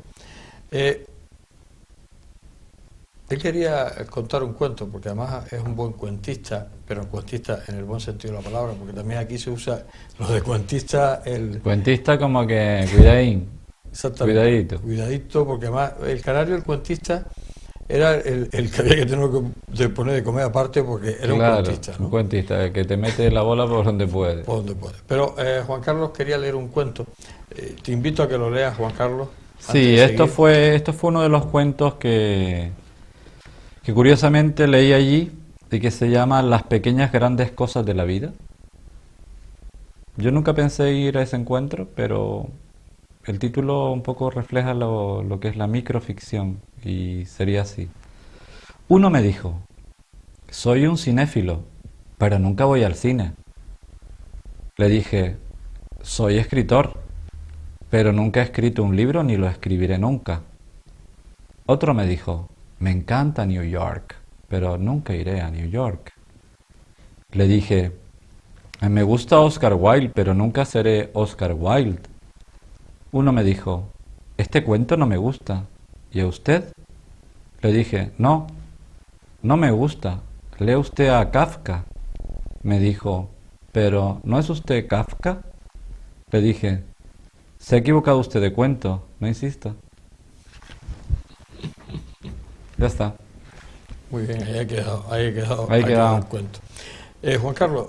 Él quería contar un cuento, porque además es un buen cuentista, pero cuentista en el buen sentido de la palabra, porque también aquí se usa lo de cuentista. Cuentista como que, cuidadín. Exactamente. Cuidadito. Cuidadito, porque además el canario, el cuentista, era el que había que tener que poner de comer aparte porque era un Claro, cuentista, ¿no? un cuentista que te mete la bola por donde puede. Por donde puede. Pero Juan Carlos quería leer un cuento. Te invito a que lo leas, Juan Carlos. Sí, esto fue uno de los cuentos que curiosamente leí allí y que se llama Las pequeñas grandes cosas de la vida. Yo nunca pensé ir a ese encuentro, pero el título un poco refleja lo que es la microficción y sería así. Uno me dijo, soy un cinéfilo, pero nunca voy al cine. Le dije, soy escritor, pero nunca he escrito un libro ni lo escribiré nunca. Otro me dijo, me encanta New York, pero nunca iré a New York. Le dije, me gusta Oscar Wilde, pero nunca seré Oscar Wilde. Uno me dijo, este cuento no me gusta. ¿Y a usted? Le dije, no me gusta. ¿Lee usted a Kafka? Me dijo, pero ¿no es usted Kafka? Le dije, se ha equivocado usted de cuento, no insista. Ya está. Muy bien, ahí ha quedado, ahí ha quedado, Ahí ha quedado. quedado el cuento. Juan Carlos,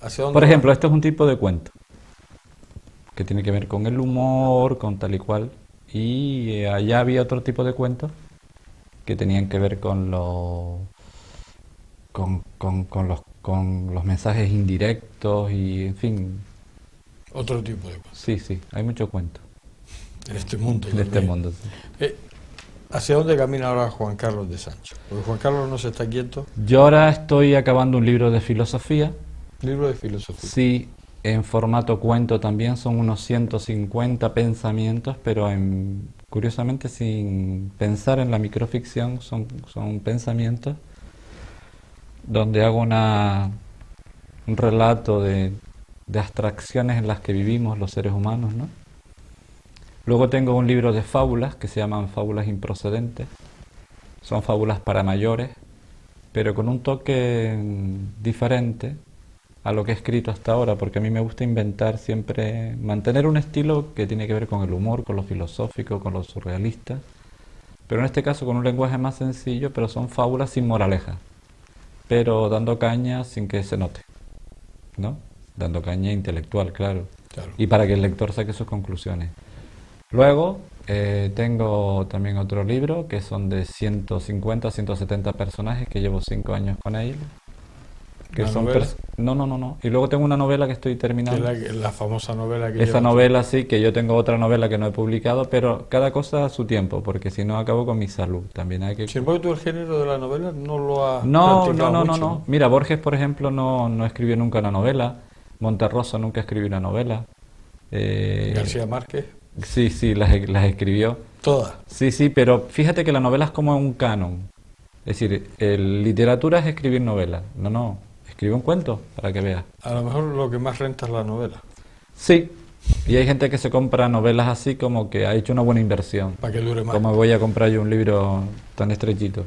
¿hacia dónde Por va? ejemplo, este es un tipo de cuento que tiene que ver con el humor, con tal y cual. Y allá había otro tipo de cuentos que tenían que ver con con los mensajes indirectos y, en fin, Otro tipo de cosas. sí, hay mucho cuento En este mundo. en este también. mundo. Sí. ¿Hacia dónde camina ahora Juan Carlos de Sancho? Porque Juan Carlos no se está quieto. Yo ahora estoy acabando un libro de filosofía. Libro de filosofía. Sí, en formato cuento también, son unos 150 pensamientos, pero curiosamente sin pensar en la microficción, son pensamientos donde hago un relato de abstracciones en las que vivimos los seres humanos, ¿no? Luego tengo un libro de fábulas que se llaman Fábulas Improcedentes. Son fábulas para mayores, pero con un toque diferente a lo que he escrito hasta ahora, porque a mí me gusta inventar siempre, mantener un estilo que tiene que ver con el humor, con lo filosófico, con lo surrealista, pero en este caso con un lenguaje más sencillo, pero son fábulas sin moraleja, pero dando caña sin que se note, ¿no? Dando caña intelectual, claro, Claro. y para que el lector saque sus conclusiones. Luego tengo también otro libro que son de 150 a 170 personajes que llevo 5 años con ellos. Que ¿Una son novela? No. Y luego tengo una novela que estoy Que terminando. es la famosa novela que Esa lleva- novela sí, que yo tengo otra novela que no he publicado, pero cada cosa a su tiempo, porque si no acabo con mi salud. También hay que... Sin embargo, tú el género de la novela no lo has No. practicado mucho, Mira, Borges, por ejemplo, no escribió nunca una novela. Monterroso nunca escribió una novela. García Márquez, Sí, las escribió. todas. Sí, pero fíjate que la novela es como un canon. Es decir, literatura es escribir novelas. No, escribe un cuento para que veas. A lo mejor lo que más renta es la novela, Sí, y hay gente que se compra novelas así como que ha hecho una buena inversión. para que dure más. ¿Cómo voy a comprar yo un libro tan estrechito?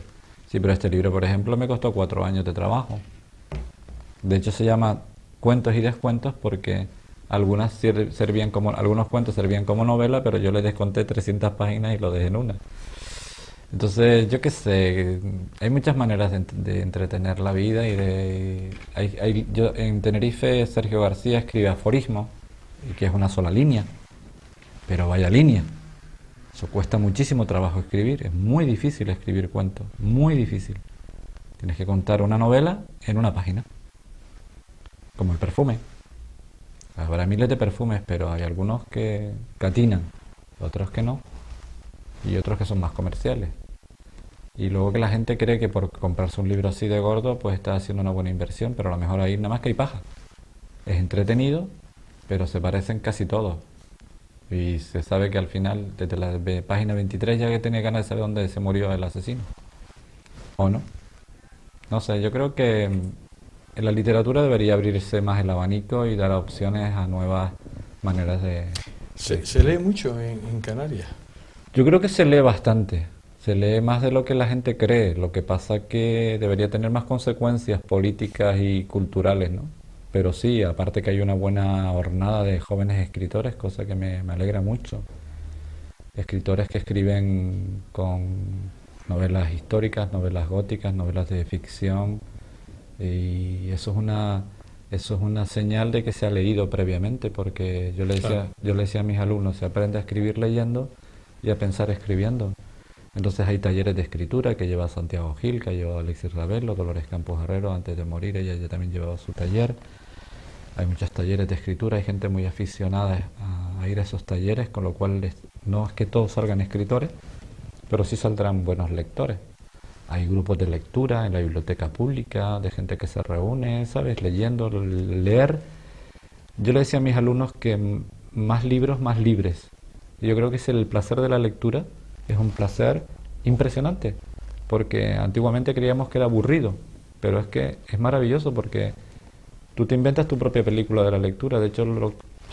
Sí, pero este libro, por ejemplo, me costó 4 años de trabajo. De hecho, se llama Cuentos y Descuentos porque algunos cuentos servían como novela, pero yo le desconté 300 páginas y lo dejé en una. Entonces, yo qué sé, hay muchas maneras de entretener la vida y yo en Tenerife, Sergio García escribe aforismo, y que es una sola línea, pero vaya línea. Eso cuesta muchísimo trabajo escribir, es muy difícil escribir cuentos, muy difícil. Tienes que contar una novela en una página, como el perfume. Habrá miles de perfumes, pero hay algunos que atinan, otros que no, y otros que son más comerciales. Y luego que la gente cree que por comprarse un libro así de gordo, pues está haciendo una buena inversión, pero a lo mejor ahí nada más que hay paja. Es entretenido, pero se parecen casi todos. Y se sabe que al final, desde la página 23, ya que tenía ganas de saber dónde se murió el asesino. ¿O no? No sé, yo creo que en la literatura debería abrirse más el abanico y dar opciones a nuevas maneras de... Se lee mucho en Canarias. Yo creo que se lee bastante, se lee más de lo que la gente cree, lo que pasa que debería tener más consecuencias políticas y culturales, ¿no? Pero sí, aparte que hay una buena hornada de jóvenes escritores, cosa que me alegra mucho. escritores que escriben con novelas históricas, novelas góticas, novelas de ficción, y eso es una señal de que se ha leído previamente, porque Claro. yo le decía a mis alumnos, se aprende a escribir leyendo y a pensar escribiendo. Entonces hay talleres de escritura que lleva Santiago Gil, que ha llevado Alexis Ravelo, Dolores Campos Herrero, antes de morir ella ya también llevaba su taller. Hay muchos talleres de escritura, hay gente muy aficionada a ir a esos talleres, con lo cual no es que todos salgan escritores, pero sí saldrán buenos lectores. Hay grupos de lectura en la biblioteca pública, de gente que se reúne, ¿sabes? Leyendo, leer. Yo le decía a mis alumnos que más libros, más libres. Y yo creo que el placer de la lectura es un placer impresionante, porque antiguamente creíamos que era aburrido, pero es que es maravilloso porque tú te inventas tu propia película de la lectura. De hecho,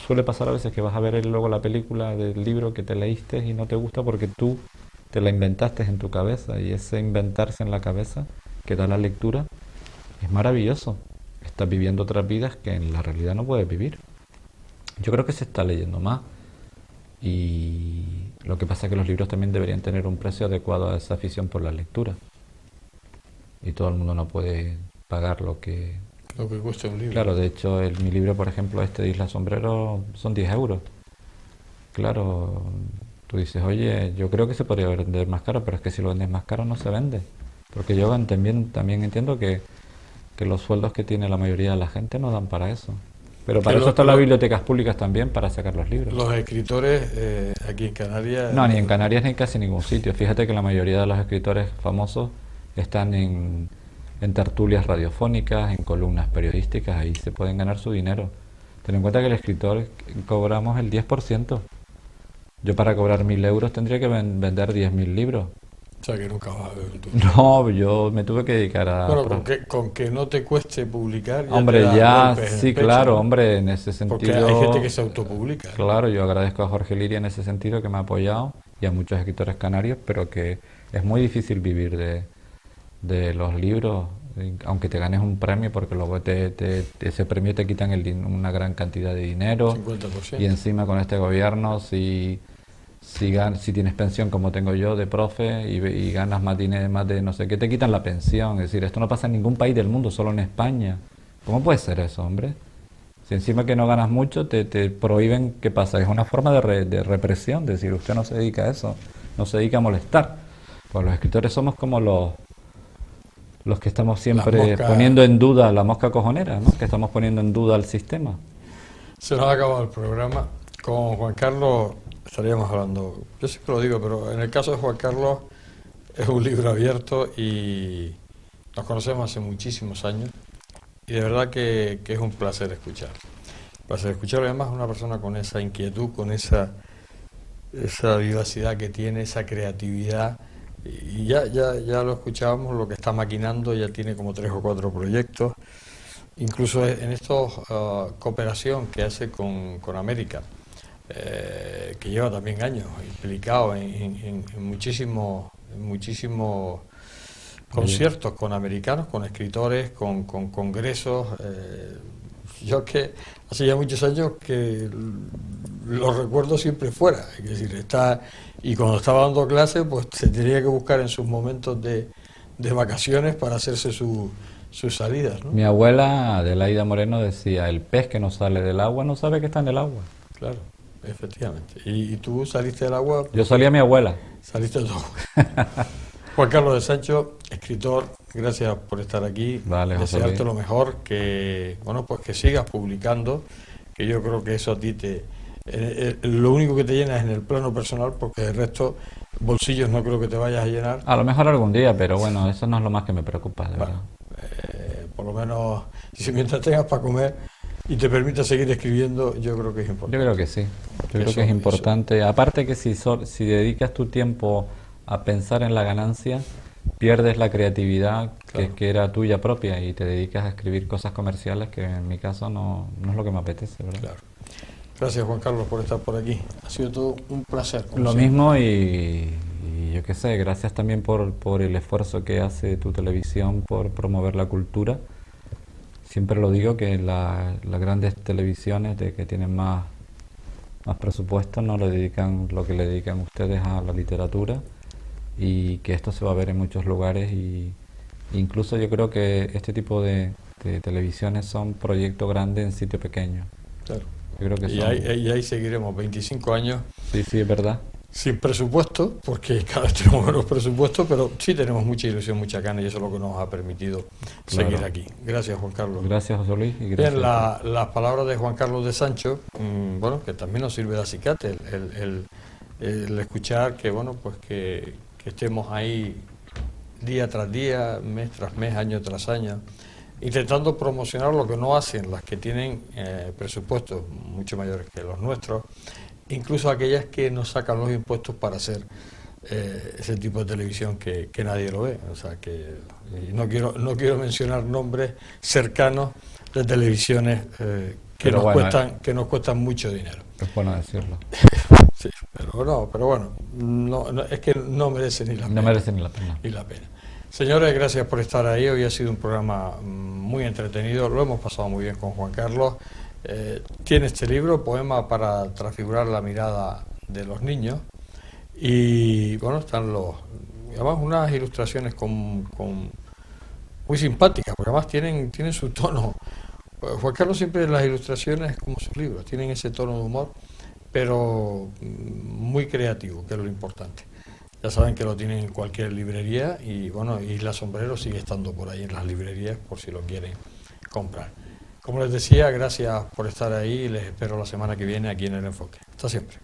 suele pasar a veces que vas a ver luego la película del libro que te leíste y no te gusta porque tú te la inventaste en tu cabeza, y ese inventarse en la cabeza que da la lectura es maravilloso. Estás viviendo otras vidas que en la realidad no puedes vivir. Yo creo que se está leyendo más, y lo que pasa es que los libros también deberían tener un precio adecuado a esa afición por la lectura, y todo el mundo no puede pagar lo que... Lo que cuesta un libro. Claro, de hecho mi libro, por ejemplo, este de Isla Sombrero, son 10 euros. Claro, tú dices, oye, yo creo que se podría vender más caro, pero es que si lo vendes más caro no se vende. Porque yo también entiendo que los sueldos que tiene la mayoría de la gente no dan para eso. Pero para eso están las bibliotecas públicas también, para sacar los libros. Los escritores aquí en Canarias... No, ni en Canarias ni en casi ningún sitio. Fíjate que la mayoría de los escritores famosos están en tertulias radiofónicas, en columnas periodísticas, ahí se pueden ganar su dinero. Ten en cuenta que el escritor cobramos el 10%. Yo para cobrar 1.000 euros tendría que vender 10.000 libros. O sea, que nunca vas a ver tú. No, yo me tuve que dedicar a... Bueno, con que no te cueste publicar... Ya Hombre, te da ya, golpes en el sí, pecho, claro, ¿no? hombre, en ese sentido... Porque hay gente que se autopublica. Claro, yo agradezco a Jorge Liria en ese sentido, que me ha apoyado, y a muchos escritores canarios, pero que es muy difícil vivir de los libros, aunque te ganes un premio, porque luego ese premio te quitan una gran cantidad de dinero, 50%. y encima con este gobierno, si tienes pensión como tengo yo de profe y ganas más dinero, más de no sé qué, te quitan la pensión. Es decir, esto no pasa en ningún país del mundo, solo en España. ¿Cómo puede ser eso, hombre? Si encima que no ganas mucho, te prohíben. ¿Qué pasa? Es una forma de represión, de decir, usted no se dedica a eso, no se dedica a molestar. Pues los escritores somos como los que estamos siempre poniendo en duda la mosca cojonera, ¿no? Que estamos poniendo en duda el sistema. Se nos ha acabado el programa. Con Juan Carlos estaríamos hablando, yo siempre lo digo, pero en el caso de Juan Carlos es un libro abierto y nos conocemos hace muchísimos años y de verdad que es un placer escuchar. Placer escuchar, además, una persona con esa inquietud, con esa vivacidad que tiene, esa creatividad. Y ya lo escuchábamos, lo que está maquinando, ya tiene como 3 o 4 proyectos, incluso en estos cooperación que hace con América, que lleva también años implicado en muchísimos conciertos con americanos, con escritores, con congresos. Yo que hace ya muchos años que lo recuerdo siempre fuera, es decir, y cuando estaba dando clases, pues se tenía que buscar en sus momentos de vacaciones para hacerse sus salidas, ¿no? Mi abuela, Adelaida Moreno, decía, el pez que no sale del agua no sabe que está en el agua. Claro, efectivamente. ¿Y tú saliste del agua? Yo salí a mi abuela. Saliste del agua. Juan Carlos de Sancho, escritor, gracias por estar aquí. Vale, José desearte Luis. lo mejor, que que sigas publicando, que yo creo que eso a ti lo único que te llena es en el plano personal, porque el resto bolsillos no creo que te vayas a llenar. A lo mejor algún día, pero bueno, eso no es lo más que me preocupa, de verdad. Por lo menos, si mientras tengas para comer y te permita seguir escribiendo, yo creo que es importante. Yo creo que sí. Yo creo que es importante. Aparte que si dedicas tu tiempo a pensar en la ganancia, pierdes la creatividad Claro. que era tuya propia, y te dedicas a escribir cosas comerciales, que en mi caso no es lo que me apetece, ¿verdad? Claro. Gracias, Juan Carlos, por estar por aquí. Ha sido todo un placer. como Lo siempre. mismo, y yo qué sé, gracias también por el esfuerzo que hace tu televisión por promover la cultura. Siempre lo digo, que las grandes televisiones que tienen más más presupuesto, no le dedican lo que le dedican ustedes a la literatura, y que esto se va a ver en muchos lugares, y incluso yo creo que este tipo de televisiones son proyectos grandes en sitio pequeño. Claro. Yo creo que Y ahí seguiremos 25 años. Sí, sí, es verdad. Sin presupuesto, porque cada vez tenemos menos presupuesto, pero sí tenemos mucha ilusión, mucha gana, y eso es lo que nos ha permitido seguir aquí. Gracias, Juan Carlos. Gracias, José Luis. Y gracias. Bien, las palabras de Juan Carlos de Sancho, bueno, que también nos sirve de acicate, el escuchar que, bueno, pues que estemos ahí día tras día, mes tras mes, año tras año, intentando promocionar lo que no hacen las que tienen presupuestos mucho mayores que los nuestros, incluso aquellas que nos sacan los impuestos para hacer ese tipo de televisión que nadie lo ve. O sea, que no quiero mencionar nombres cercanos de televisiones que nos cuestan mucho dinero. Es bueno decirlo. Sí, pero bueno, es que no merece ni la pena. No merece ni la pena. Señores, gracias por estar ahí. Hoy ha sido un programa muy entretenido, lo hemos pasado muy bien con Juan Carlos. Tiene este libro, Poema para transfigurar la mirada de los niños, y bueno, están además unas ilustraciones muy simpáticas, porque además tienen su tono. Juan Carlos siempre en las ilustraciones, como sus libros, tienen ese tono de humor, pero muy creativo, que es lo importante. Ya saben que lo tienen en cualquier librería, y bueno, Isla Sombrero sigue estando por ahí en las librerías por si lo quieren comprar. Como les decía, gracias por estar ahí, y les espero la semana que viene aquí en El Enfoque. Hasta siempre.